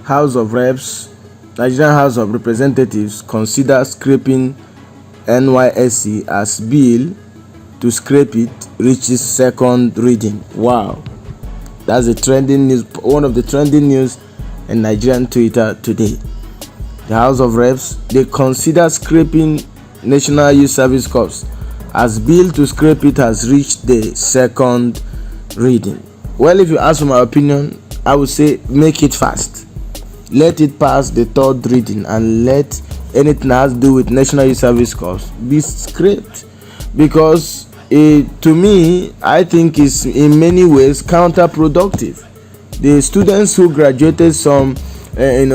House of Reps, Nigerian House of Representatives consider scrapping NYSC as bill to scrape it reaches second reading. Wow, that's the trending news, one of the trending news in Nigerian Twitter today. The House of Reps, they consider scrapping National Youth Service Corps as bill to scrape it has reached the second reading. Well, if you ask for my opinion, I would say make it fast. Let it pass the third reading and let anything that has to do with National Youth Service Corps be scrapped, because to me, I think it's in many ways counterproductive. The students who graduated some in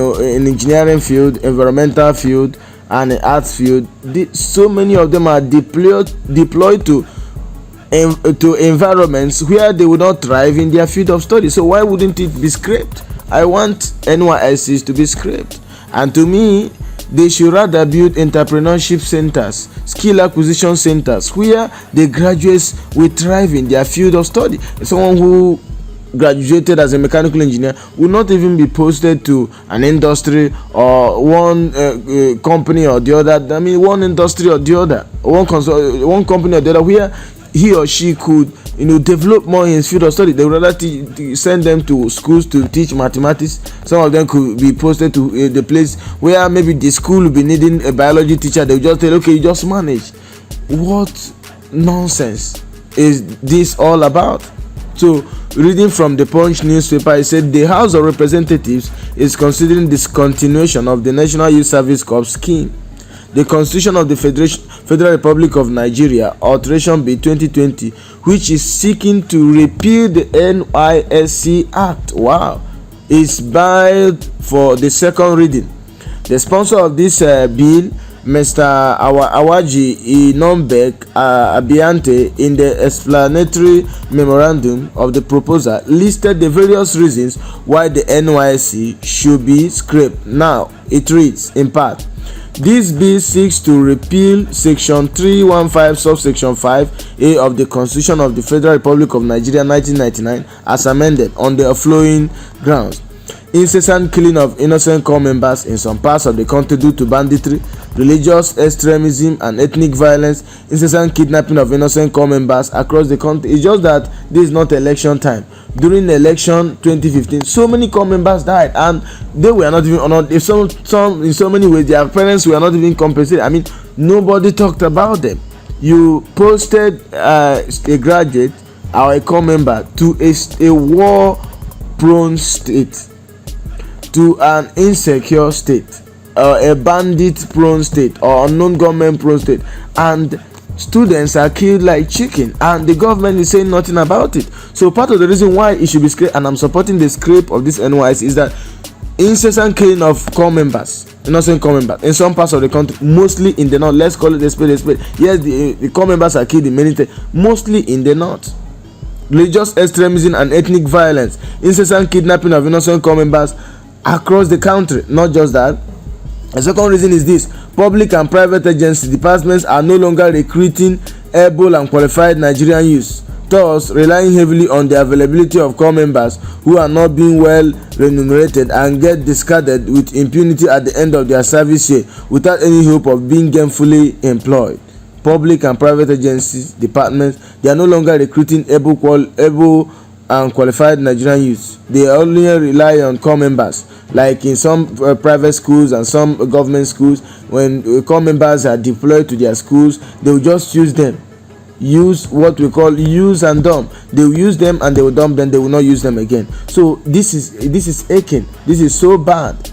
engineering field, environmental field, and the arts field, so many of them are deployed to environments where they would not thrive in their field of study. So why wouldn't it be scrapped? I want NYSCs to be scrapped, and to me, they should rather build entrepreneurship centers, skill acquisition centers, where the graduates will thrive in their field of study. Someone who graduated as a mechanical engineer will not even be posted to an industry or one company or the other. I mean, one industry or the other, one company or the other, where he or she could develop more in his field of study. They would rather send them to schools to teach mathematics. Some of them could be posted to the place where maybe the school will be needing a biology teacher. They will just tell, okay, you just manage. What nonsense is this all about? So, reading from the Punch newspaper, it said the House of Representatives is considering discontinuation of the National Youth Service Corps scheme. The Constitution of the Federal Republic of Nigeria, Alteration Bill 2020, which is seeking to repeal the NYSC Act, is filed for the second reading. The sponsor of this bill, Mr. Awaji Inombek Abiante, in the explanatory memorandum of the proposal, listed the various reasons why the NYSC should be scrapped. Now, it reads in part: this bill seeks to repeal Section 315 subsection 5A of the Constitution of the Federal Republic of Nigeria 1999 as amended on the following grounds: incessant killing of innocent corps members in some parts of the country due to banditry, religious extremism and ethnic violence, incessant kidnapping of innocent corps members across the country. It's just that this is not election time. During the election 2015, so many corps members died and they were not even honored. In so many ways, their parents were not even compensated. I mean, nobody talked about them. You posted a graduate or a corps member to a war-prone state, to an insecure state, or a bandit-prone state, or unknown government-prone state, and students are killed like chicken, and the government is saying nothing about it. So part of the reason why it should be scraped, and I'm supporting the scrape of this NYS, is that incessant killing of corps members, innocent corps members, in some parts of the country, mostly in the north. Let's call it a spade a spade. Yes, the corps members are killed in many things, mostly in the north. Religious extremism and ethnic violence, incessant kidnapping of innocent corps members across the country. Not just that. The second reason is this: public and private agency departments are no longer recruiting able and qualified Nigerian youths, thus relying heavily on the availability of corps members who are not being well remunerated and get discarded with impunity at the end of their service year without any hope of being gainfully employed. Public and private agencies departments, they are no longer recruiting able and qualified Nigerian youths. They only rely on corps members, like in some private schools and some government schools. When corps members are deployed to their schools, they will just use them, use what we call use and dump. They will use them and they will dump them. They will not use them again. So this is aching. This is so bad.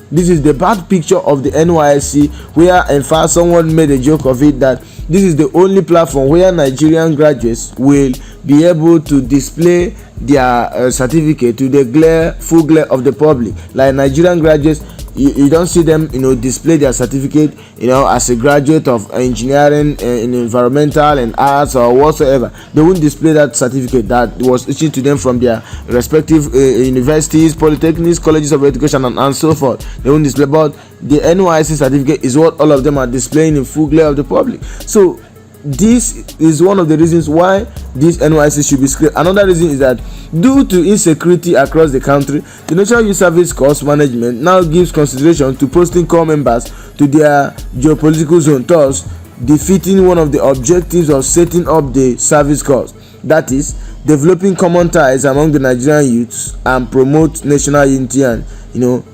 This is the bad picture of the NYSC, where in fact someone made a joke of it that this is the only platform where Nigerian graduates will be able to display their certificate to the full glare of the public. Like Nigerian graduates, you don't see them display their certificate as a graduate of engineering in environmental and arts or whatsoever. They won't display that certificate that was issued to them from their respective universities, polytechnics, colleges of education, and so forth. They won't display, but the NYSC certificate is what all of them are displaying in full glare of the public. So this is one of the reasons why this NYSC should be scrapped. Another reason is that due to insecurity across the country, the National Youth Service Corps management now gives consideration to posting corps members to their geopolitical zone, thus defeating one of the objectives of setting up the service corps, that is, developing common ties among the Nigerian youths and promote national unity and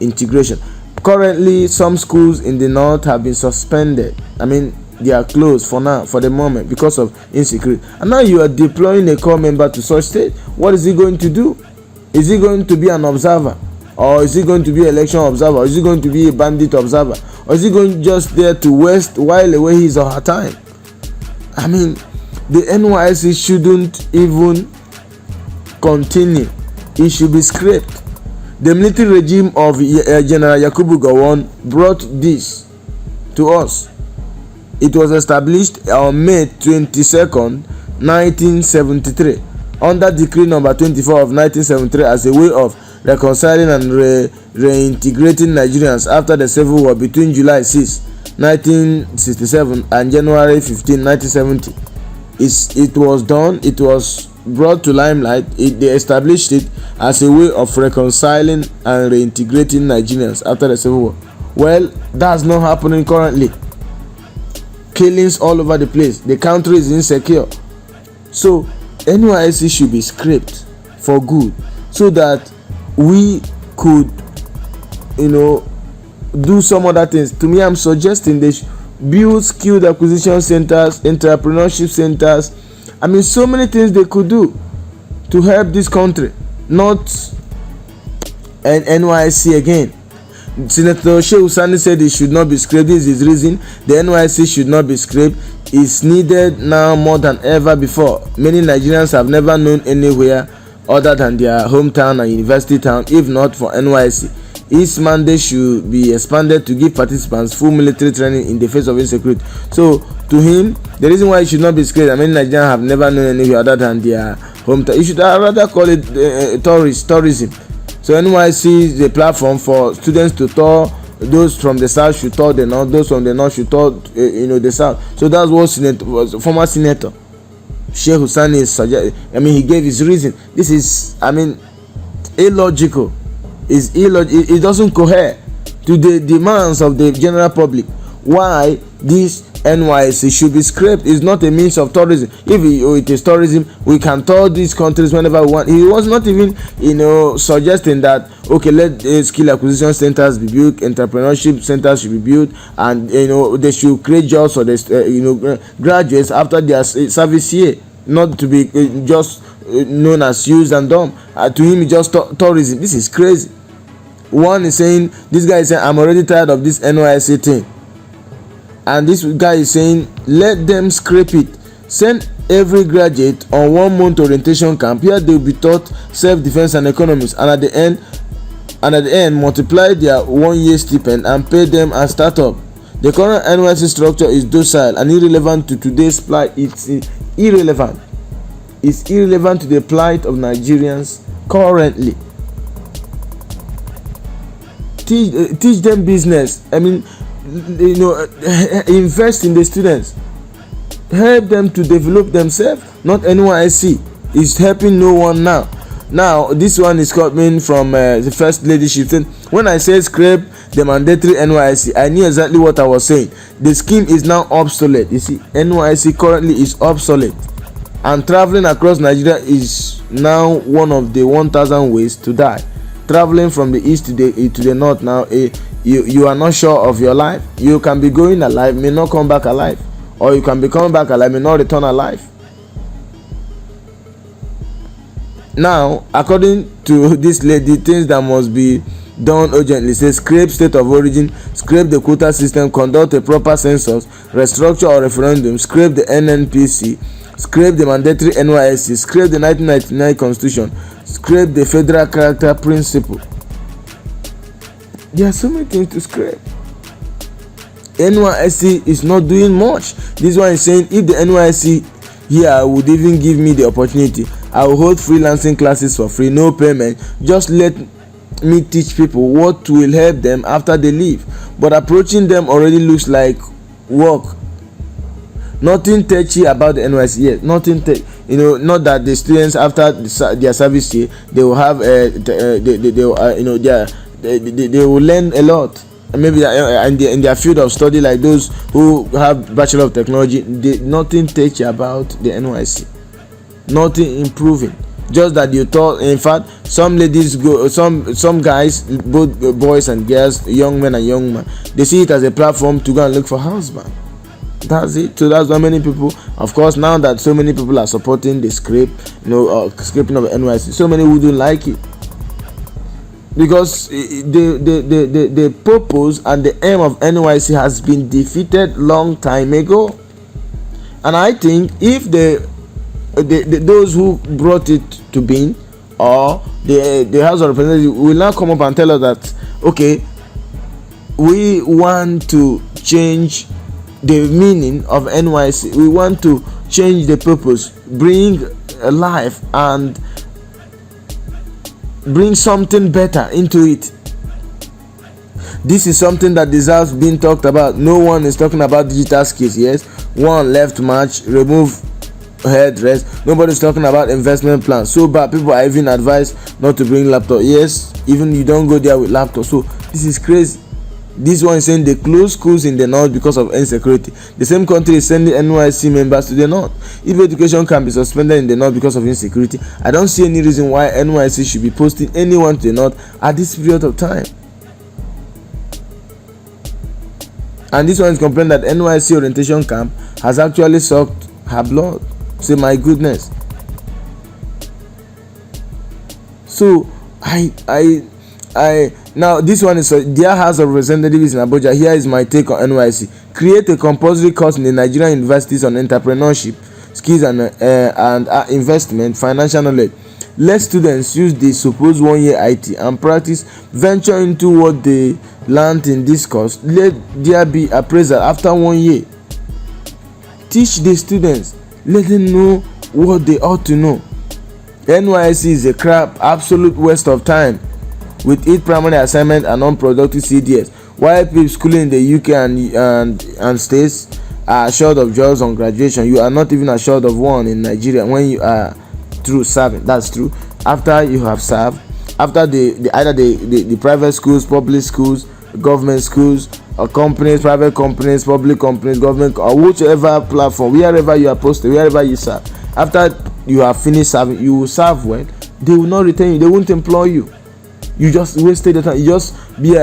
integration. Currently, some schools in the north have been suspended. They are closed for now, for the moment, because of insecurity. And now you are deploying a corps member to such state. What is he going to do? Is he going to be an observer, or is he going to be an election observer, or is he going to be a bandit observer, or is he going just there to waste while away his or her time? The NYSC shouldn't even continue. It should be scrapped. The military regime of General Yakubu Gowon brought this to us. It was established on May 22nd, 1973, under Decree Number 24 of 1973, as a way of reconciling and reintegrating Nigerians after the civil war between July 6, 1967 and January 15, 1970. It was done. It was brought to limelight. They established it as a way of reconciling and reintegrating Nigerians after the civil war. Well, that's not happening currently. Killings all over the place. The country is insecure. So NYSC should be scrapped for good, so that we could do some other things. To me, I'm suggesting they build skilled acquisition centers, entrepreneurship centers. So many things they could do to help this country, not an NYSC again. Senator Sheikh Usani said it should not be scrapped. This is his reason. The NYSC should not be scrapped. It's needed now more than ever before. Many Nigerians have never known anywhere other than their hometown and university town, if not for NYSC. Its mandate should be expanded to give participants full military training in the face of insecurity. So, to him, the reason why it should not be scrapped, many Nigerians have never known anywhere other than their hometown. You should rather call it tourism. So NYSC is a platform for students to tour. Those from the south should tour the north. Those from the north should tour, the south. So that's what former senator Sheikh Usani is suggesting. He gave his reason. This is, illogical. It doesn't cohere to the demands of the general public. Why this NYSC should be scrapped is not a means of tourism. If it is tourism, we can tour these countries whenever we want. He was not even suggesting that let skill acquisition centers be built, entrepreneurship centers should be built, and they should create jobs for the graduates after their service year, not to be just known as used and dumb. To him, it's just tourism. This is crazy. One is saying, this guy is saying, I'm already tired of this NYSC thing. And this guy is saying, let them scrape it. Send every graduate on 1 month orientation camp. Here they will be taught self-defense and economics, and at the end multiply their 1 year stipend and pay them as startup. The current NYSC structure is docile and irrelevant to today's plight. It's irrelevant. It's irrelevant to the plight of Nigerians currently. Teach them business. Invest in the students. Help them to develop themselves. Not NYSC is helping no one now. Now this one is coming from the first leadership. When I said scrape the mandatory NYSC, I knew exactly what I was saying. The scheme is now obsolete. You see, NYSC currently is obsolete, and traveling across Nigeria is now one of the 1,000 ways to die. Traveling from the east to the north now, you are not sure of your life. You can be going alive, may not come back alive, or you can be coming back alive, may not return alive. Now, according to this lady, things that must be done urgently: say scrape state of origin, scrape the quota system, conduct a proper census, restructure or referendum, scrape the NNPC, scrape the mandatory NYSC, scrape the 1999 constitution, scrape the federal character principle. There are so many things to scrape. NYSC is not doing much. This one is saying, if the NYSC here would even give me the opportunity, I will hold freelancing classes for free, no payment. Just let me teach people what will help them after they leave. But approaching them already looks like work. Nothing touchy about the NYSC. Yes, nothing. Not that the students after their service year they will have they will learn a lot. Maybe in their field of study, like those who have Bachelor of Technology, nothing touchy about the NYSC. Nothing improving. Just that you thought. In fact, some ladies go, some guys, both boys and girls, young men and young men, they see it as a platform to go and look for husband. That's it. So that's why many people, of course, now that so many people are supporting the scraping of NYSC, so many wouldn't like it, because the purpose and the aim of NYSC has been defeated long time ago. And I think if those who brought it to being, or the House of Representatives, will now come up and tell us that, okay, we want to change the meaning of NYSC, we want to change the purpose, bring a life and bring something better into it. This is something that deserves being talked about. No one is talking about digital skills. Yes, one left match, remove headrest. Nobody's talking about investment plans. So bad, people are even advised not to bring laptop. Yes, even you don't go there with laptop. So this is crazy. This one is saying they close schools in the north because of insecurity. The same country is sending NYSC members to the north. If education can be suspended in the north because of insecurity, I don't see any reason why NYSC should be posting anyone to the north at this period of time. And this one is complaining that NYSC orientation camp has actually sucked her blood. Say, my goodness. So now this one is dear House of Representatives in Abuja. Here is my take on NYSC. Create a compulsory course in the Nigerian universities on entrepreneurship, skills and investment, financial knowledge. Let students use the supposed 1 year IT and practice, venture into what they learned in this course. Let there be appraisal after 1 year. Teach the students, let them know what they ought to know. NYSC is a crap, absolute waste of time, with its primary assignment and unproductive CDS. While people schooling in the UK and states are assured of jobs on graduation, you are not even assured of one in Nigeria when you are through serving. That's true. After you have served, after either the private schools, public schools, government schools, or companies, private companies, public companies, government, or whichever platform, wherever you are posted, wherever you serve, after you have finished serving, you will serve well. They will not retain you. They won't employ you. You just wasted the time. You just be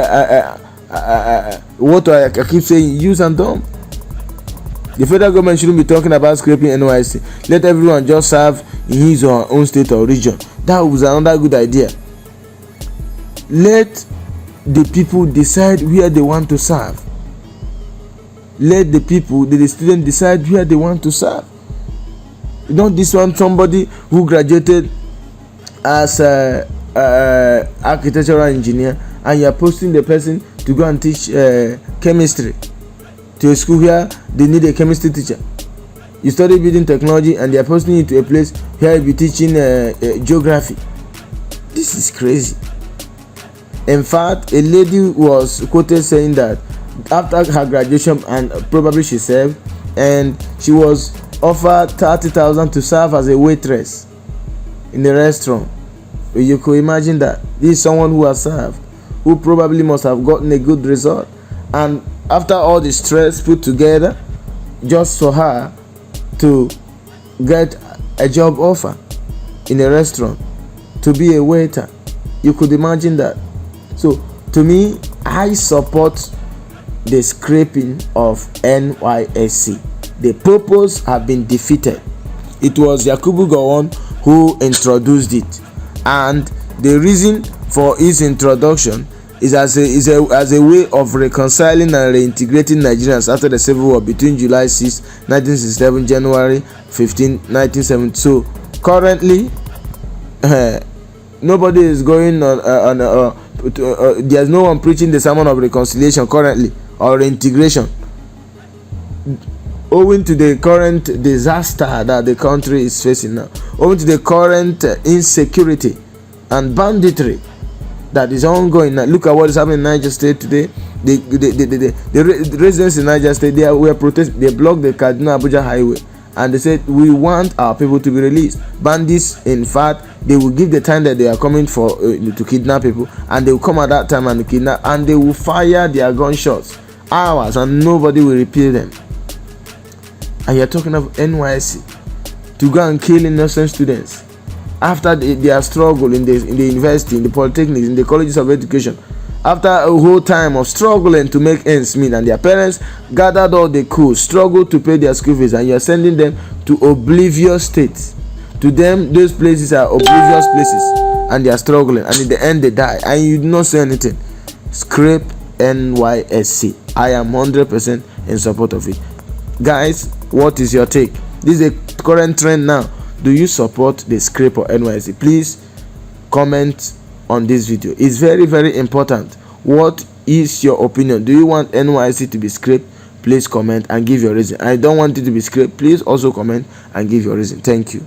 what I keep saying, use and dump. The federal government shouldn't be talking about scraping NYSC. Let everyone just serve in his or her own state or region. That was another good idea. Let the people decide where they want to serve. Let the people, the students, decide where they want to serve. You don't this one somebody who graduated as a architectural engineer, and you are posting the person to go and teach chemistry to a school where they need a chemistry teacher. You study building technology and they are posting you to a place where you'll be teaching geography. This is crazy. In fact, a lady was quoted saying that after her graduation, and probably she served, and she was offered 30,000 to serve as a waitress in a restaurant. You could imagine that. This is someone who has served, who probably must have gotten a good result, and after all the stress put together, just for her to get a job offer in a restaurant to be a waiter. You could imagine that. So to me, I support the scraping of NYSC. The purpose have been defeated. It was Yakubu Gowon who introduced it, and the reason for its introduction is as a way of reconciling and reintegrating Nigerians after the civil war between July 6, 1967, January 15, 1970. So currently, nobody is going on. There's no one preaching the sermon of reconciliation currently or reintegration, owing to the current disaster that the country is facing now, owing to the current insecurity and banditry that is ongoing. Now, look at what is happening in Niger State today. The residents in Niger State, they were protesting. They blocked the Kaduna Abuja highway, and they said, we want our people to be released. Bandits, in fact, they will give the time that they are coming for to kidnap people, and they will come at that time and kidnap, and they will fire their gunshots hours, and nobody will repeat them. And you're talking of NYSC to go and kill innocent students after their struggle in the university, in the polytechnics, in the colleges of education, after a whole time of struggling to make ends meet, and their parents gathered all they could, struggled to pay their school fees, and you're sending them to oblivious states. To them, those places are oblivious places, and they are struggling, and in the end they die, and you do not say anything. Scrape NYSC. I am 100% in support of it. Guys, what is your take? This is a current trend now. Do you support the scrape or NYSC? Please comment on this video. It's very, very important. What is your opinion? Do you want NYSC to be scraped? Please comment and give your reason. I don't want it to be scraped. Please also comment and give your reason. Thank you.